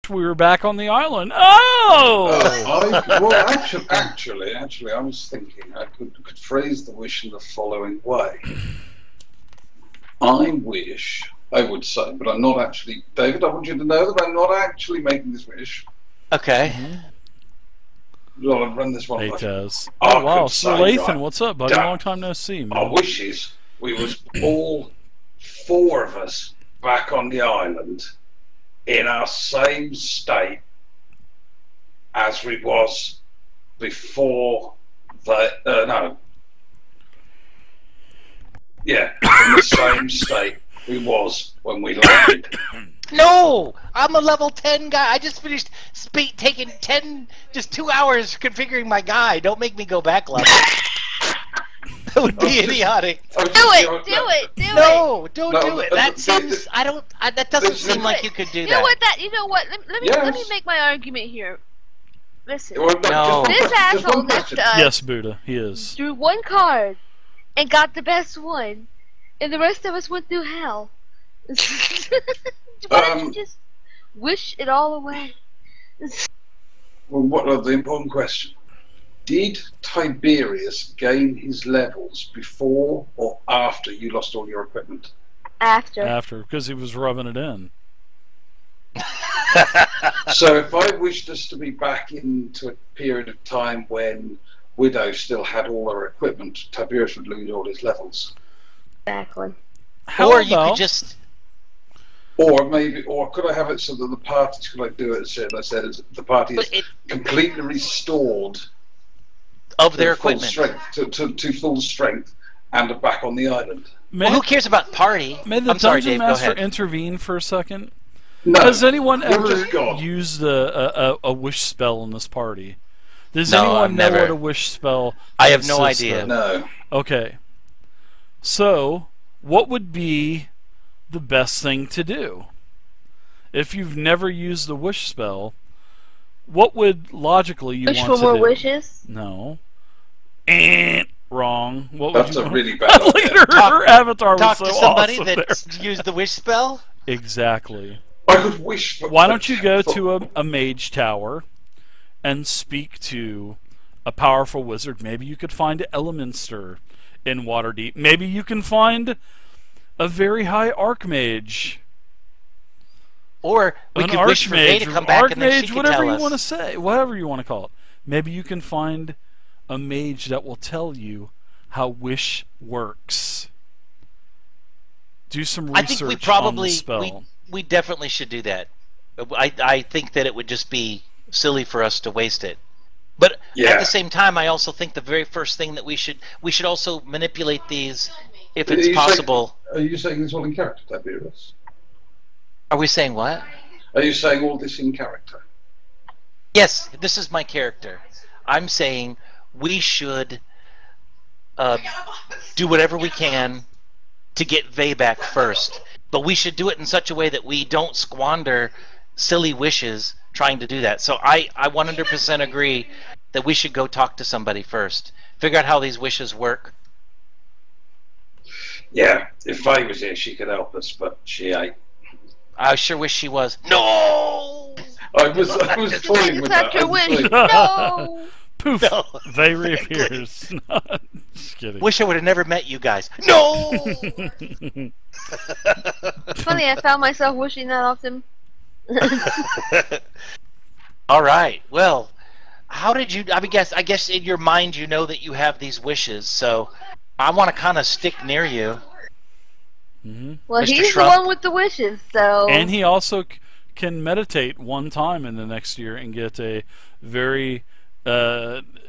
we were back on the island. Oh! Actually, I was thinking I could phrase the wish in the following way. I wish, I would say, but I'm not actually, David, I want you to know that I'm not actually making this wish. Okay. Well, I'll run this one. Hey, Taz. I Oh, wow. could Sir say, Lathan, right, what's up, buddy? Long time no see, man. Our wishes, we was all four of us back on the island in our same state as we was before the, in the same state we was when we landed. No! I'm a level 10 guy. I just finished taking 2 hours configuring my guy. Don't make me go back level. That would be idiotic. Do it! No, don't do it. That seems, that doesn't seem like you could do that. You know what? Let me make my argument here. Listen, No. this asshole next to us Yes, Buddha, he is. drew one card and got the best one, and the rest of us went through hell. Why don't you just wish it all away? Well, what are the important question? Did Tiberius gain his levels before or after you lost all your equipment? After, because he was rubbing it in. So if I wished us to be back into a period of time when Widow still had all her equipment, Tiberius would lose all his levels. exactly. Or you could just... Or maybe, or could I have it so that the parties could like do it as the party is completely restored of their full equipment. Strength, to full strength and are back on the island. Well, who cares about party? May the I'm sorry, Dungeon Dave, Master go ahead. intervene for a second? No, Has anyone ever just gone. used a wish spell in this party? Does No, anyone I've know never. what a wish spell I have no consists idea. of? No. Okay. So, what would be the best thing to do? If you've never used the wish spell, what would logically you Wish want for to more do? wishes? No. Wrong. What That's would you a really bad Look idea. at her avatar Talk was to so somebody awesome that's used the wish spell? there. Exactly. I could wish for... Why don't you go to a mage tower and speak to a powerful wizard? Maybe you could find an Elemenster in Waterdeep. Maybe you can find a very high archmage. Or we An could wish for Faye to come back and then she could whatever tell you us. want to say, whatever you want to call it. Maybe you can find a mage that will tell you how wish works. Do some research I think we on probably, the spell. we definitely should do that. I think that it would just be silly for us to waste it. But at the same time, I also think the very first thing that we should also manipulate these if it's possible. Are you saying this all in character, Tiberius? Are we saying what? Are you saying all this in character? Yes, this is my character. I'm saying we should do whatever we can to get Vay back first. But we should do it in such a way that we don't squander silly wishes trying to do that. So I 100% agree that we should go talk to somebody first. Figure out how these wishes work. Yeah, if Faye was here, she could help us, but she ain't. I sure wish she was. No! I was toying with that. Accept your wish. No! Poof! No. They reappears. Just kidding. Wish I would have never met you guys. No! Funny, I found myself wishing that often. All right. Well, how did you? I guess in your mind you know that you have these wishes. So I want to kind of stick near you. Well, Mr. he's Trump. the one with the wishes, so... And he also can meditate one time in the next year and get a very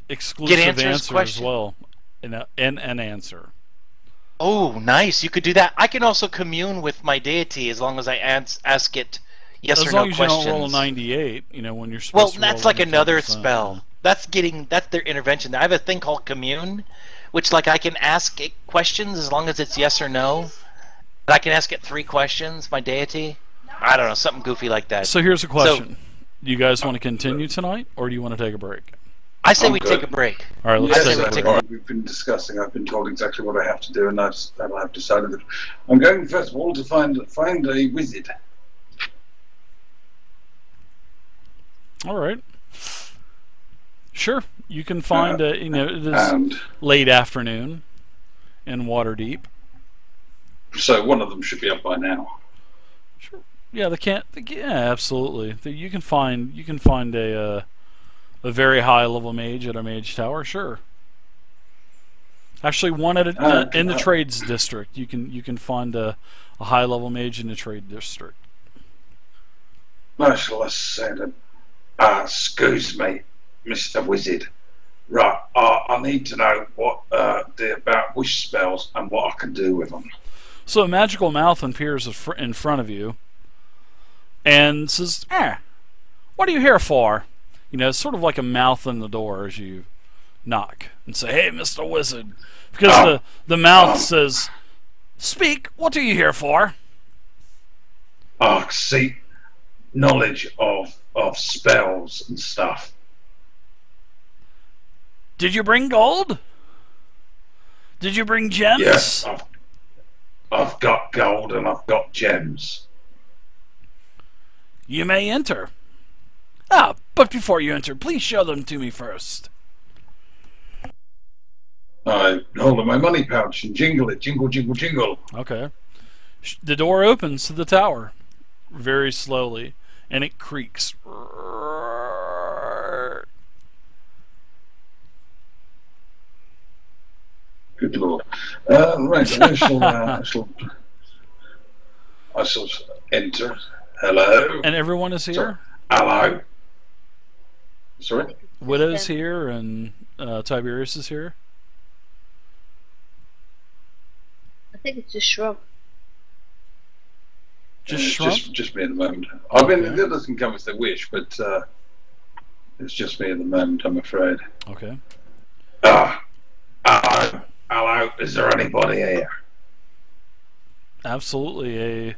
exclusive answers, answer as question. well. And an answer. Oh, nice. You could do that. I can also commune with my deity as long as I ask it yes As or long no as questions. you don't roll a 98, you know, when you're Well, supposed to that's roll like a another 10%. spell. That's their intervention. I have a thing called commune, which like I can ask it questions as long as it's yes or no. But I can ask it 3 questions, my deity. I don't know, something goofy like that. So here's a question. Do you guys want to continue tonight, or do you want to take a break? I say I'm we good. take a break. All right, let's Yes, take a break. all right, we've been discussing. I've been told exactly what I have to do, and I have decided that I'm going first of all to find a wizard. All right. Sure. You can find it is and late afternoon in Waterdeep. so one of them should be up by now. Sure. Yeah, yeah, absolutely. You can find a very high level mage at a mage tower. Sure. Actually, one at in the trades district. You can find a high level mage in the trade district. No, shall I say them? Excuse me, Mr. Wizard. Right, I need to know what about wish spells and what I can do with them. So a magical mouth appears in front of you and says, what are you here for? It's sort of like a mouth in the door as you knock and say, hey, Mr. Wizard. Because the mouth says, speak, what are you here for? Seek knowledge of spells and stuff. Did you bring gold? Did you bring gems? Yes, I've got gold and I've got gems. You may enter. But before you enter, please show them to me first. I hold in my money pouch and jingle it, jingle, jingle, jingle. Okay. The door opens to the tower very slowly, and it creaks. Good lord. Right, I shall enter. Hello. And everyone is here? Hello. Sorry? Widow's here, and Tiberius is here. I think it's just Shrub. Just me at the moment. I mean, the others can come if they wish, but it's just me at the moment, I'm afraid. Okay. Hello, is there anybody here? Absolutely,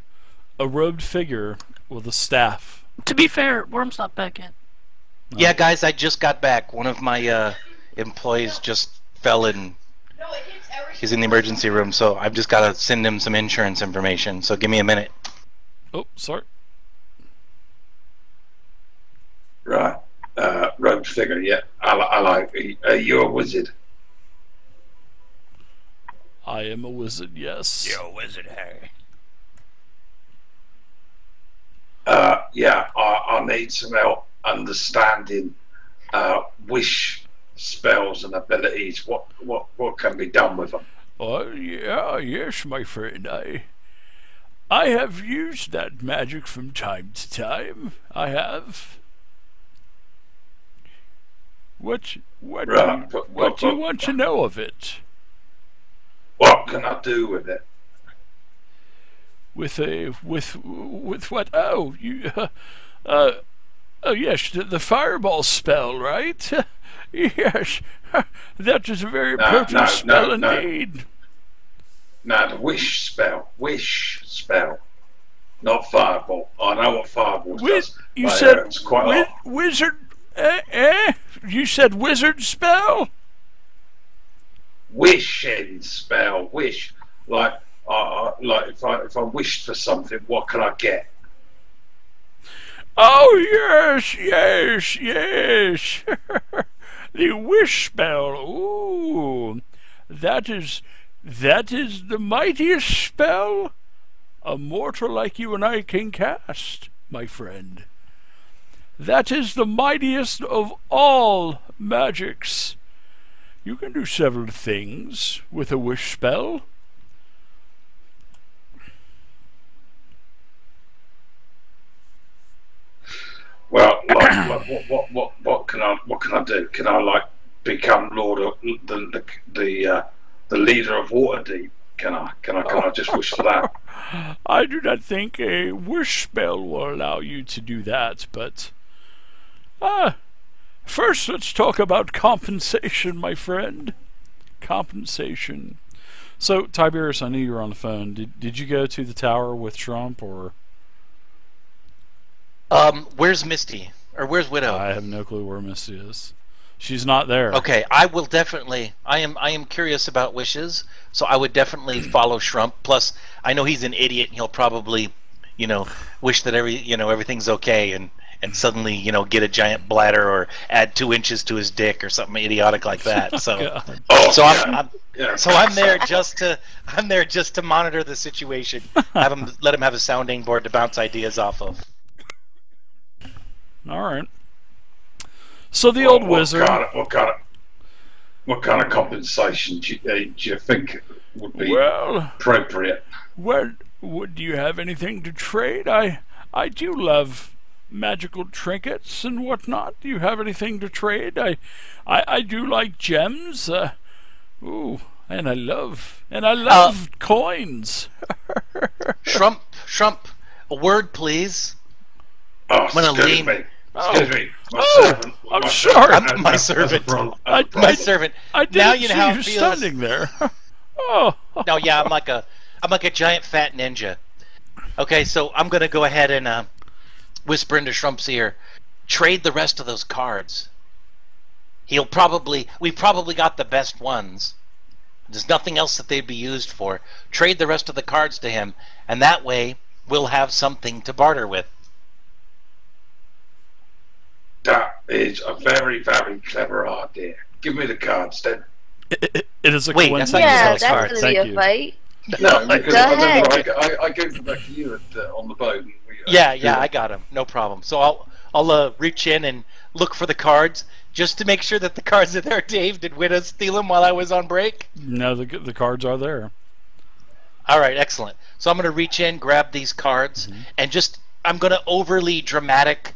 a robed figure with a staff. To be fair, Worm's not back in. No. Yeah, guys, I just got back. One of my employees just fell in. He's in the emergency room, so I've just got to send him some insurance information. So give me a minute. Oh, sorry. Right. Robed figure, yeah. Hello. Are you a wizard? I am a wizard, yes. You're a wizard, Harry. Yeah, I need some help understanding wish spells and abilities. What can be done with them? Oh, yeah, yes, my friend. I have used that magic from time to time. I have. What do you want to know of it? What can I do with it? With what? Oh, oh yes, the fireball spell, right? Yes, that is a very potent spell indeed. No, the wish spell, not fireball. I know what fireball does. You said wizard. You said wizard spell. Wishing spell, wish like if I wished for something, what can I get? Oh yes. The wish spell. Ooh, that is the mightiest spell a mortal like you and I can cast, my friend. That is the mightiest of all magics. You can do several things with a wish spell. Well, what can I do? Can I become Lord of the leader of Waterdeep? Can I just wish for that? I do not think a wish spell will allow you to do that, but first let's talk about compensation, my friend. Compensation. So, Tiberius, I knew you were on the phone. Did you go to the tower with Trump, or? Where's Misty? Or where's Widow? I have no clue where Misty is. She's not there. Okay, I will definitely. I am curious about wishes, so I would definitely follow Shrump. Plus, I know he's an idiot, and he'll probably, wish that everything's okay, and and suddenly, get a giant bladder or add 2 inches to his dick or something idiotic like that. So, God. I'm there just to monitor the situation. Let him have a sounding board to bounce ideas off of. All right. So the old wizard. What kind of compensation do you think would be appropriate? Well, do you have anything to trade? I do love magical trinkets and whatnot. Do you have anything to trade? I do like gems. And I love coins. Shrump, a word, please. Oh, excuse me. My servant. I'm sorry. My servant. My servant. I didn't now you see know how you it feels. standing there. Oh. No, yeah, I'm like a giant fat ninja. Okay, so I'm gonna go ahead and whisper into Shrump's ear. Trade the rest of those cards. We probably got the best ones. There's nothing else that they'd be used for. Trade the rest of the cards to him, and that way we'll have something to barter with. That is a very, very clever idea. Give me the cards then. It is a Wait, coincidence. that's Yeah, not that's cards. gonna be a fight. No, because Go ahead. I gave them back to you on the boat. And Yeah, I got him. No problem. So I'll reach in and look for the cards just to make sure that the cards are there. Dave, did Widow steal them while I was on break? No, the cards are there. All right, excellent. So I'm going to reach in, grab these cards, and I'm going to overly dramatic,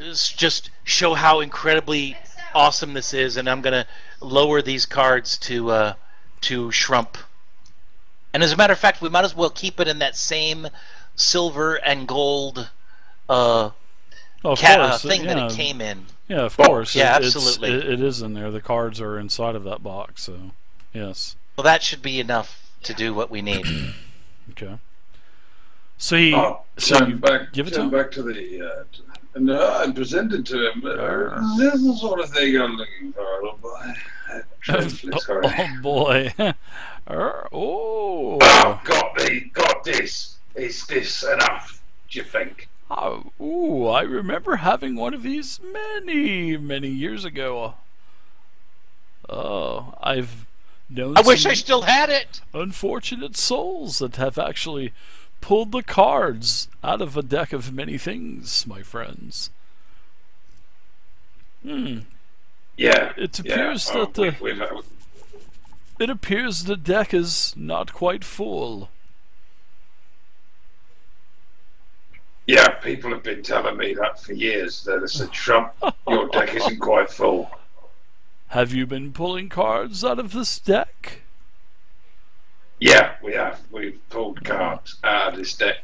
just show how incredibly awesome this is, and I'm going to lower these cards to Shrump. And as a matter of fact, we might as well keep it in that same silver and gold thing that it came in. Yeah, of course. Yeah, absolutely. It is in there. The cards are inside of that box, so yes. Well, that should be enough to do what we need. Okay. So you give it to him? back to the and present it to him. This is the sort of thing I'm looking for, little boy. Oh boy. Oh. Got this. Is this enough, do you think? I remember having one of these many, many years ago. Oh, I've known I wish I still had it! unfortunate souls that have actually pulled the cards out of a deck of many things, my friends. Yeah. It appears that it appears the deck is not quite full. Yeah, people have been telling me that for years. They said, Trump, your deck isn't quite full. Have you been pulling cards out of this deck? Yeah, we have. We've pulled cards out of this deck.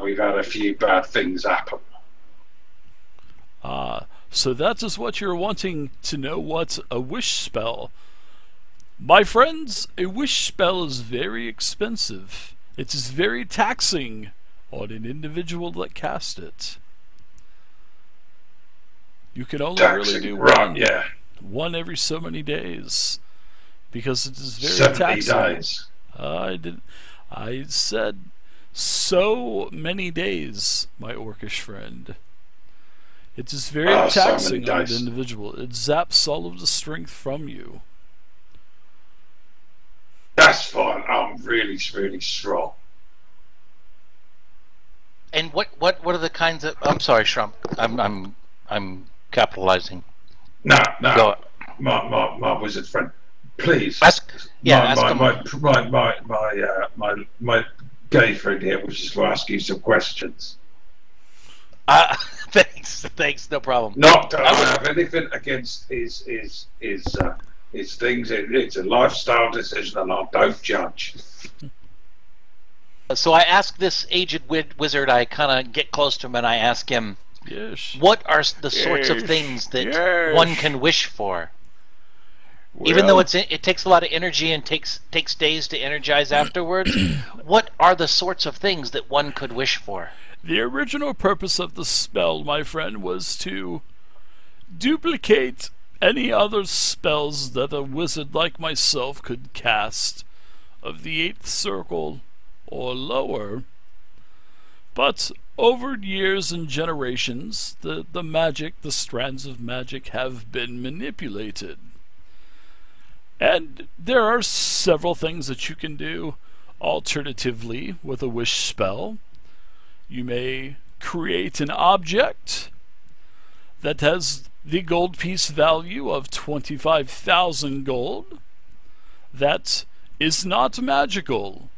We've had a few bad things happen. So that is what you're wanting to know. What's a wish spell? My friends, a wish spell is very expensive. It is very taxing on an individual that cast it. You can only really do one every so many days, because it is very 70 taxing. days. I said so many days, my orcish friend. It is very taxing on an individual. It zaps all of the strength from you. That's fine. I'm really, really strong. And what are the kinds of? I'm sorry, Shrump. I'm capitalizing. No, Go. my wizard friend, please. Ask him. My gay friend here wishes to ask you some questions. Thanks, no problem. Not that I have anything against his things. It's a lifestyle decision, and I don't judge. So I ask this aged wizard, I kind of get close to him and I ask him, Yes. what are the sorts of things that one can wish for? Well, Even though it takes a lot of energy and takes days to energize afterwards, what are the sorts of things that one could wish for? The original purpose of the spell, my friend, was to duplicate any other spells that a wizard like myself could cast of the 8th circle or lower, But over years and generations, the magic, the strands of magic have been manipulated. And there are several things that you can do alternatively with a wish spell. You may create an object that has the gold piece value of 25,000 gold that is not magical.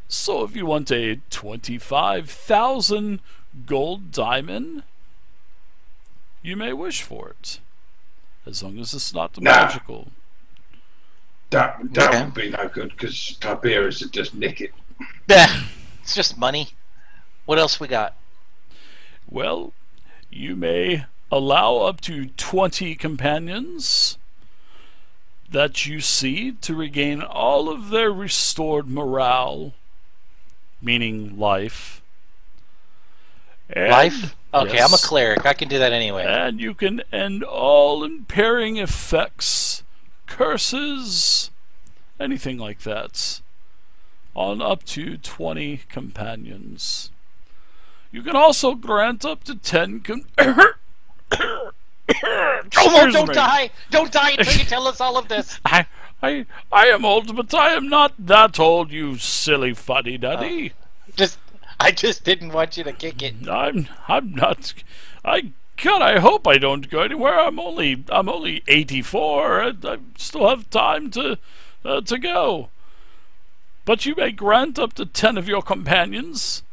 So if you want a 25,000 gold diamond, you may wish for it, as long as it's not magical. That would be no good, because Tiberius would just nick it. It's just money. What else we got? Well, you may allow up to 20 companions that you see to regain all of their restored morale, meaning life. And, life? Okay, yes, I'm a cleric. I can do that anyway. And you can end all impairing effects, curses, anything like that, on up to 20 companions. You can also grant up to 10 Don't die! Don't die until you tell us all of this! I am old, but I am not that old, you silly fuddy-duddy. I just didn't want you to kick it. I'm not. I hope I don't go anywhere. I'm only 84. I still have time to go. But you may grant up to 10 of your companions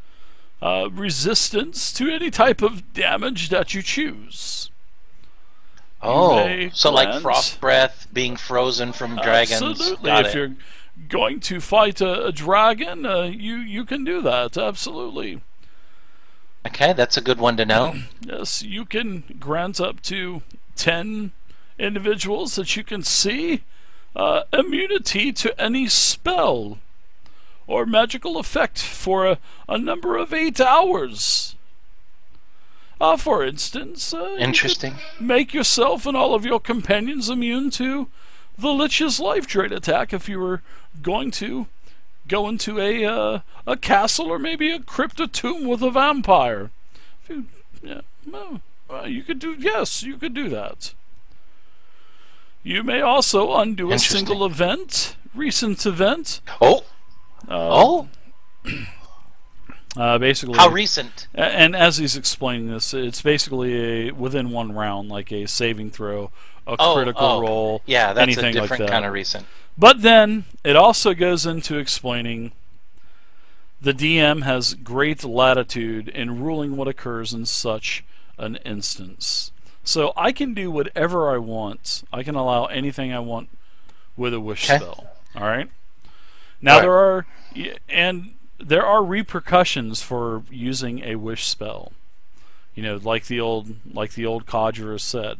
resistance to any type of damage that you choose. Oh, so like frost breath, being frozen from dragons. Absolutely. If you're going to fight a dragon, you can do that. Absolutely. Okay, that's a good one to know. Yes, you can grant up to 10 individuals that you can see immunity to any spell or magical effect for a number of 8 hours. For instance, interesting. You could make yourself and all of your companions immune to the Lich's life drain attack if you were going to go into a castle or maybe a crypt or tomb with a vampire. You could do that. You may also undo a single recent event. Basically, how recent? And as he's explaining this, it's basically within one round, like a saving throw, a critical roll. Yeah, that's anything a different like that. kind of recent. But then it also goes into explaining the DM has great latitude in ruling what occurs in such an instance. So I can do whatever I want. I can allow anything I want with a wish spell. All right. Now there are repercussions for using a wish spell. You know, like the old conjurer said.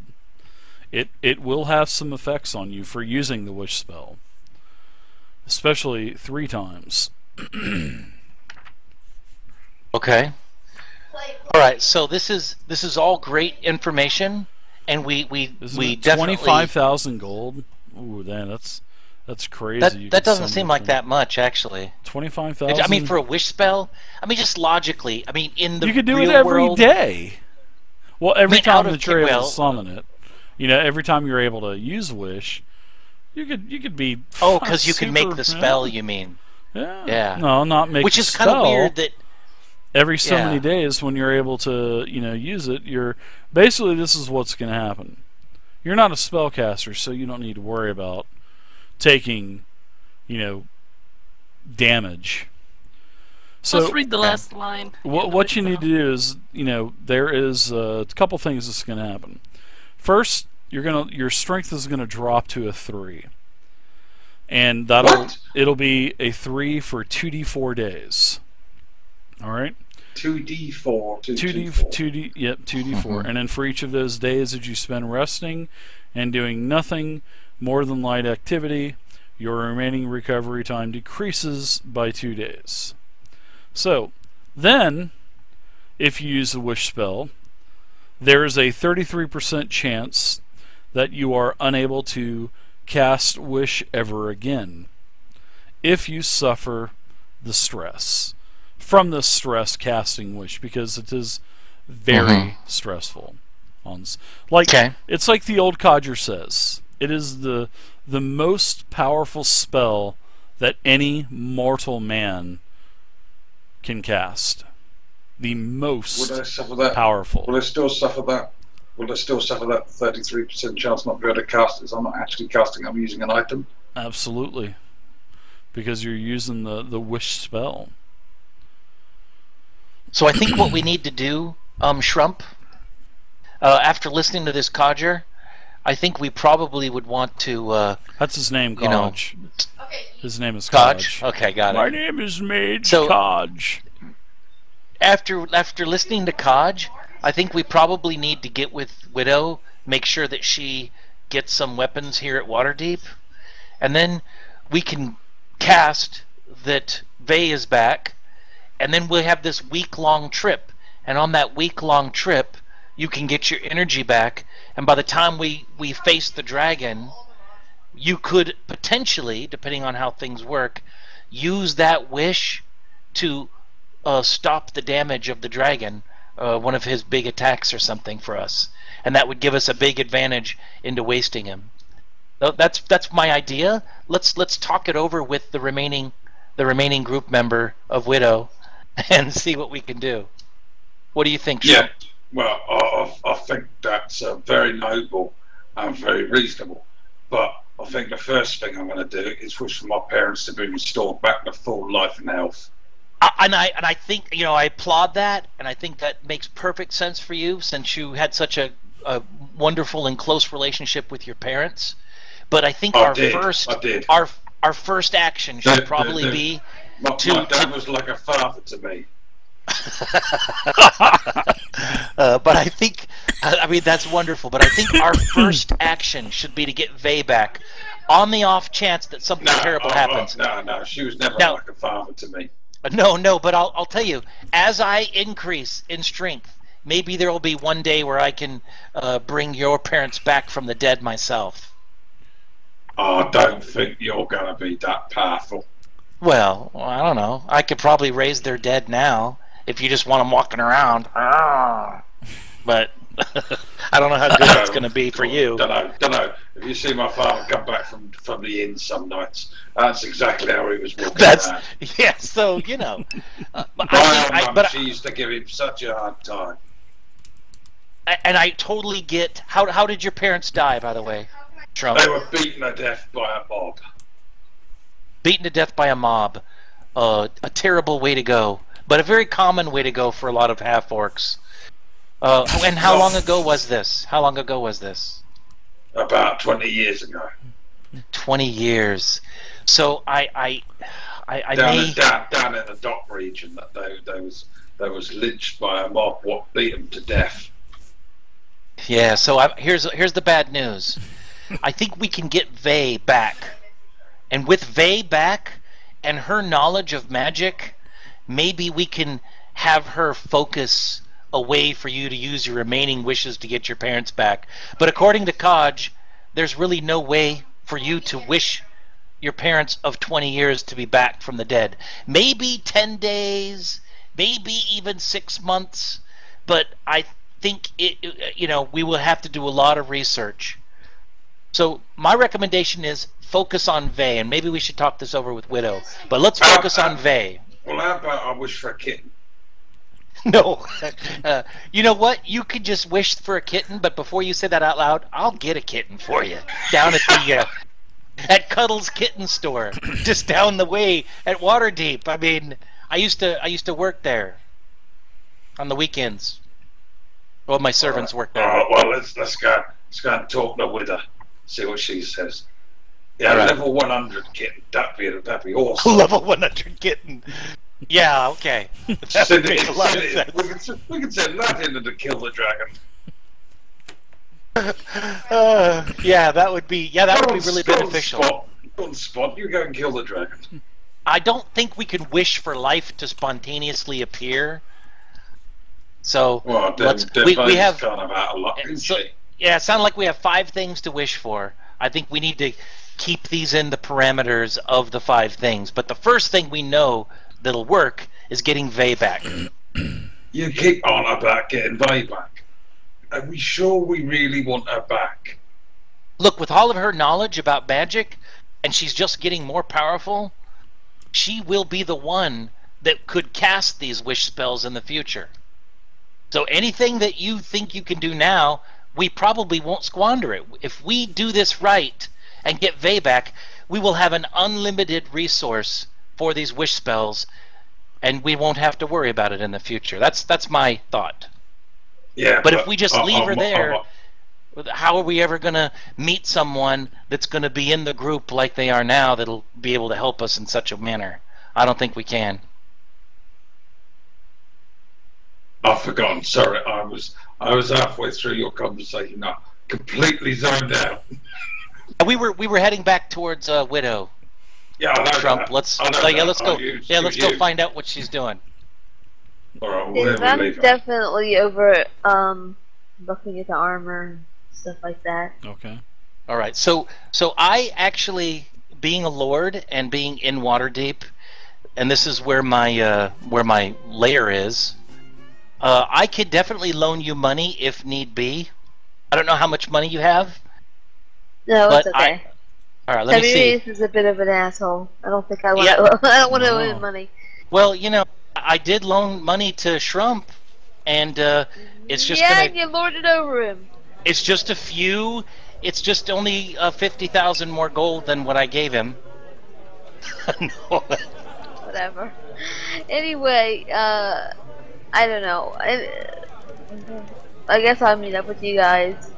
It will have some effects on you for using the wish spell. Especially 3 times. Okay. All right, so this is all great information, and we definitely 25,000 gold. Ooh, man, that's crazy. That doesn't seem like that much, actually. 25,000. I mean, for a wish spell. I mean, just logically. I mean, in the you could do real it every world, day. Well, every time that you're able well, to summon it, you know, every time you're able to use wish, you could be. Oh, because you can make the spell. You mean? Yeah. Yeah. No, not make. Which the is spell. kind of weird that. Every so many days, when you're able to, use it, you're basically this is what's going to happen. You're not a spellcaster, so you don't need to worry about taking, damage. So let's read the last line. What you need to do is, there is a couple things that's going to happen. First, your strength is going to drop to a 3, and it'll be a 3 for 2d4 days. All right. 2d4. 2d4. And then for each of those days that you spend resting and doing nothing more than light activity, your remaining recovery time decreases by 2 days. So then, if you use the wish spell, there is a 33% chance that you are unable to cast wish ever again if you suffer the stress. from the stress casting wish, because it is very stressful. It's like the old codger says. It is the most powerful spell that any mortal man can cast. The most powerful. Will I still suffer that? Will I still suffer that 33% chance not to be able to cast it? So I'm not actually casting, I'm using an item? Absolutely. Because you're using the wish spell. So I think what we need to do, Shrump, after listening to this codger, I think we probably would want to... That's his name, Codge. His name is Codge? Codge. Okay, got it. My name is Mage Codge. After listening to Codge, I think we probably need to get with Widow, make sure that she gets some weapons here at Waterdeep, and then we can cast that Vey is back, and then we'll have this week-long trip, and on that week-long trip, you can get your energy back, and by the time we face the dragon, you could potentially, depending on how things work, use that wish to stop the damage of the dragon, one of his big attacks or something for us, and that would give us a big advantage into wasting him. That's my idea. Let's talk it over with the remaining group member of Widow and see what we can do. What do you think, Sean? Yeah, well, I think that's very noble and very reasonable, but I think the first thing I'm going to do is wish for my parents to be restored back to full life and health. And I think, I applaud that, and I think that makes perfect sense for you, since you had such a wonderful and close relationship with your parents. But I think our first action should probably be my dad was like a father to me. But I think, that's wonderful. But I think our first action should be to get Vey back, on the off chance that something terrible happens. No, she was never like a father to me. No, but I'll tell you, as I increase in strength, maybe there will be one day where I can bring your parents back from the dead myself. I don't think you're going to be that powerful. Well, I don't know. I could probably raise their dead now, if you just want them walking around. But I don't know how good that's going to be for you. Don't know. If you see my father come back from the inn some nights, that's exactly how he was walking around. Yeah, so, she used to give him such a hard time. And I totally get... How did your parents die, by the way, Trump? They were beaten to death by a mob. Beaten to death by a mob. A terrible way to go. But a very common way to go for a lot of half-orcs. And how long ago was this? About 20 years ago. 20 years. So I down in the dock region, that they was lynched by a mob what beat them to death. Yeah. So here's the bad news. I think we can get Vey back, and with Vey back and her knowledge of magic, maybe we can have her focus a way for you to use your remaining wishes to get your parents back. But according to Codge, there's really no way for you to wish your parents of 20 years to be back from the dead. Maybe 10 days, maybe even 6 months, but I think we will have to do a lot of research. So my recommendation is focus on Vey, and maybe we should talk this over with Widow, but let's focus on Vey. Well, how about I wish for a kitten? No. You know what? You could just wish for a kitten, but before you say that out loud, I'll get a kitten for you down at the at Cuddles Kitten Store, just down the way at Waterdeep. I used to work there on the weekends. Well, my servants work there. Well, let's go and talk to Widow, see what she says. Yeah, right. Level 100 kitten. That'd be awesome. Level 100 kitten. Yeah, okay. That would make a lot of sense. We can send that in to kill the dragon. That would be really beneficial. Go on, Spot. You go and kill the dragon. I don't think we can wish for life to spontaneously appear. So we have kind of out of luck, yeah, it sounds like we have 5 things to wish for. I think we need to keep these in the parameters of the 5 things. But the first thing we know that'll work is getting Vay back. You keep on about getting Vay back. Are we sure we really want her back? Look, with all of her knowledge about magic, and she's just getting more powerful, she will be the one that could cast these wish spells in the future. So anything that you think you can do now, we probably won't squander it. If we do this right and get Vay back, we will have an unlimited resource for these wish spells, and we won't have to worry about it in the future. That's my thought. Yeah. But if we just leave her there, how are we ever going to meet someone that's going to be in the group like they are now that'll be able to help us in such a manner? I don't think we can. I've forgotten. Sorry, I was halfway through your conversation. I completely zoned out. We were heading back towards Widow. Yeah, I know Trump. that. Let's I know let's that. go. Let's Go find out what she's doing. All right, Yes, we'll I'm leave her. definitely over looking at the armor and stuff like that. Okay. All right. So I actually, being a lord and being in Waterdeep, and this is where my lair is. I could definitely loan you money if need be. I don't know how much money you have. No, But it's okay. All right, let me see. Tiberius is a bit of an asshole. I don't think I want Yeah. to. I don't want to No. owe him money. Well, you know, I did loan money to Shrump, and it's just yeah, gonna. you lorded over him. It's just a few. It's just only 50,000 more gold than what I gave him. No. Whatever. Anyway, I don't know. I guess I'll meet up with you guys.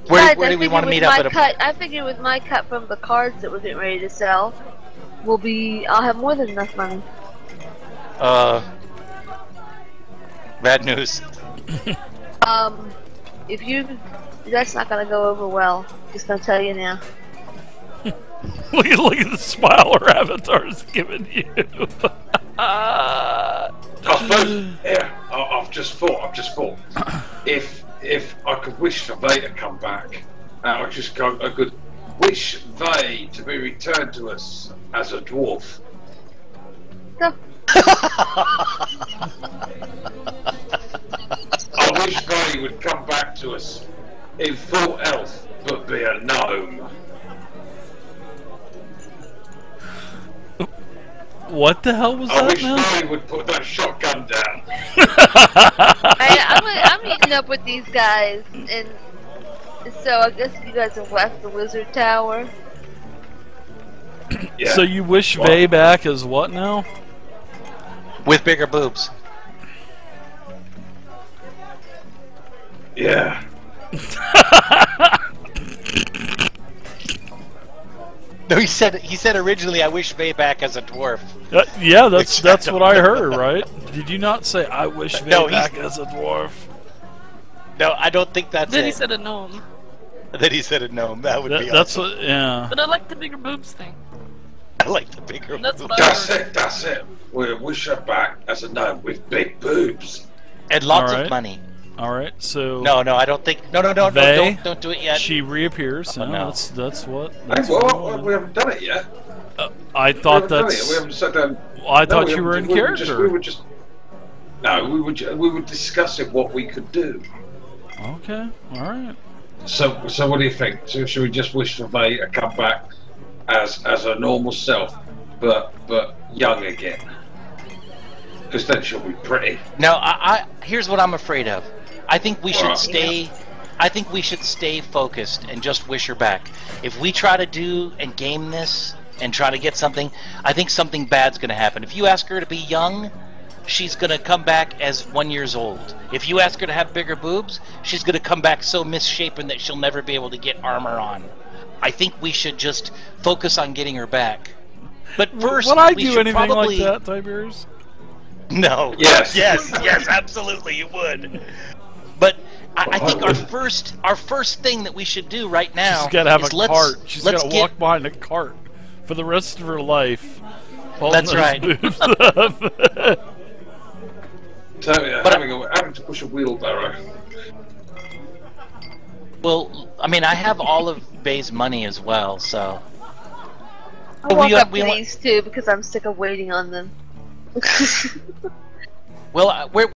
Where Besides, do we want to meet up at? I figured with my cut from the cards that we're getting ready to sell, I'll have more than enough money. Bad news. That's not gonna go over well. Just gonna tell you now. Look at the smile her avatar's giving you. I suppose, yeah, I've just thought. If I could wish for Vay to come back, I could wish Vay to be returned to us as a dwarf. So, I wish Vay would come back to us in full health, but be a gnome. What the hell was I that wish now? Vay would put that shotgun down. I'm meeting up with these guys, and so I guess you guys have left the wizard tower. Yeah. So you wish What? Vay back as what now? With bigger boobs. Yeah. No, he said originally I wish Vay back as a dwarf. Yeah, that's what I heard, right? Did you not say I wish Vay No, he's- back as a dwarf? No, I don't think that's Then it. he said a gnome. Then he said a gnome. That would be That's awesome. what, yeah. But I like the bigger boobs thing. I like the bigger That's boobs. what I That's heard. it. We'll wish her back as a gnome with big boobs. And lots Alright. of money. All right, so No, I don't think. No, Vay, don't do it yet. she reappears. Oh, no, no. that's what. Hey, That's what I well, wanted. we haven't done it yet. I We thought haven't done it yet. that's. We haven't sat down. I No, thought we you were in haven't- character. We were just. No, we were discussing what we could do. Okay, all right. So what do you think? So should we just wish for Vay to come back as a normal self, but young again? Because then she'll be pretty. No, I here's what I'm afraid of. I think we should Alright. stay. I think we should stay focused and just wish her back. If we try to do and game this and try to get something, I think something bad's going to happen. If you ask her to be young, she's going to come back as 1 year old. If you ask her to have bigger boobs, she's going to come back so misshapen that she'll never be able to get armor on. I think we should just focus on getting her back. But first, Would I we do should anything probably... like that, Tiberius? No. Yes. yes, absolutely, you would. But I Well, think I our first thing that we should do right now She's got to have is a cart. She's got let's to get walk behind a cart for the rest of her life. holding That's those right. boobs up. So yeah, But- having to push a wheelbarrow. Well, I mean, I have all of Bay's money as well, so I'll walk up we to want- these two because I'm sick of waiting on them. Well, we're